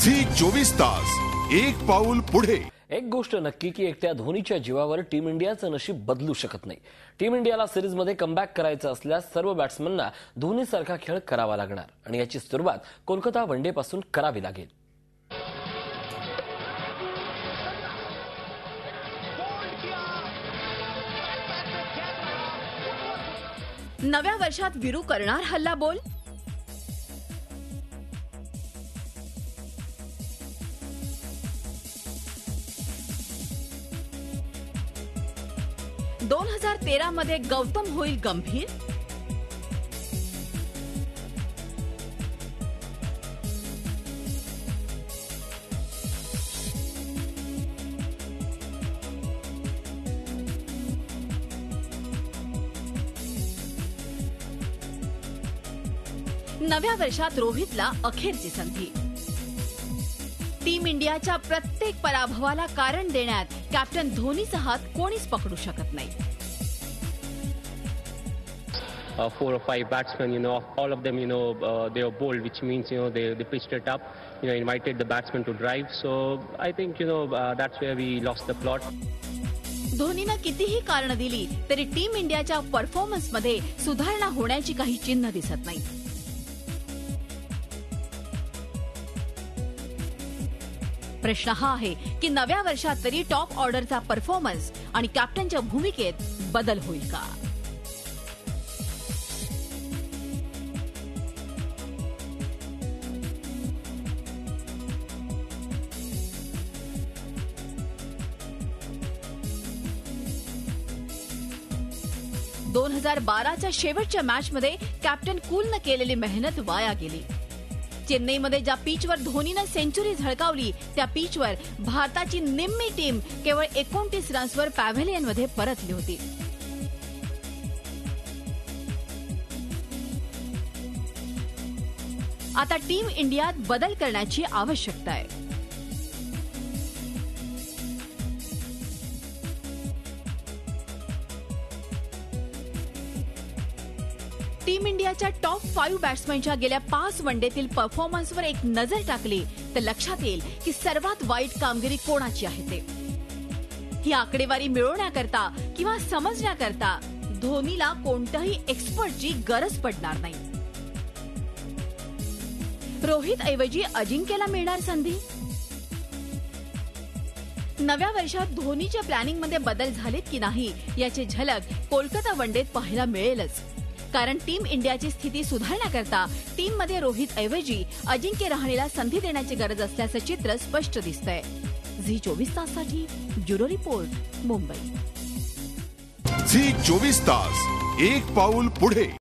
Zee 24 Taas एक पाऊल पुढे। एक गोष्ट नक्की की एकट्या धोनीच्या जीवावर टीम इंडियाचं नशीब बदलू शकत नाही। टीम इंडियाला सिरीजमध्ये कमबॅक करायचं असल्यास सर्व बॅट्समनना धोनीसारखा खेळ करावा लागणार आणि याची सुरुवात कोलकाता वनडे पासून करावी लागेल। नव्या वर्षात विरू करणार हल्ला बोल। दोन 2013 मध्ये गौतम होईल गंभीर। नव्या वर्षात रोहितला अखेरची संधी। टीम इंडियाच्या प्रत्येक पराभवाला कारण देण्यात कॅप्टन धोनीचा हात कोणीच पकडू शकत नाही। 4 or 5 batsmen, all of them, they were bold, which means, they pitched it up, invited the batsmen to drive. So I think, that's where we lost the plot. धोनीनं कितीही कारण दिली तरी टीम इंडियाच्या परफॉर्मन्समध्ये सुधारणा होण्याची काही चिन्ह दिसत नाही। प्रश्न हा आहे की नव्या वर्षात तरी टॉप ऑर्डरचा परफॉर्मन्स आणि कॅप्टनच्या भूमिकेत बदल होईल का? दोन 2012च्या शेवटच्या मॅचमध्ये कॅप्टन कूलनं केलेली मेहनत वाया गेली। चेन्नईमध्ये ज्या पिचवर धोनीनं सेंचुरी झळकावली त्या पिचवर भारताची निम्मी टीम केवळ 29 रन्सवर पॅव्हेलियनमध्ये परतली होती। आता टीम इंडियात बदल करण्याची आवश्यकता आहे। टीम इंडियाच्या टॉप 5 बॅट्समनच्या गेल्या 5 वनडेतील परफॉर्मन्सवर एक नजर टाकली तर लक्षात येईल की सर्वात वाईट कामगिरी कोणाची आहे ते। ही आकडेवारी मिळवण्याकरता किंवा समजण्याकरता धोनीला कोणत्याही एक्सपर्टची गरज पडणार नाही। रोहित ऐवजी अजिंक्यला मिळणार संधी। नव्या वर्षात धोनीच्या प्लॅनिंगमध्ये बदल झालेत की नाही याची झलक कोलकाता वनडेत पाहायला मिळेलच, कारण टीम इंडियाची स्थिती सुधारण्याकरता टीममध्ये रोहित ऐवजी अजिंक्य रहाणेला संधी देण्याची गरज असल्याचं चित्र स्पष्ट दिसतंय। झी 24 ताससाठी ब्युरो रिपोर्ट, मुंबई। झी 24 तास एक पाऊल पुढे।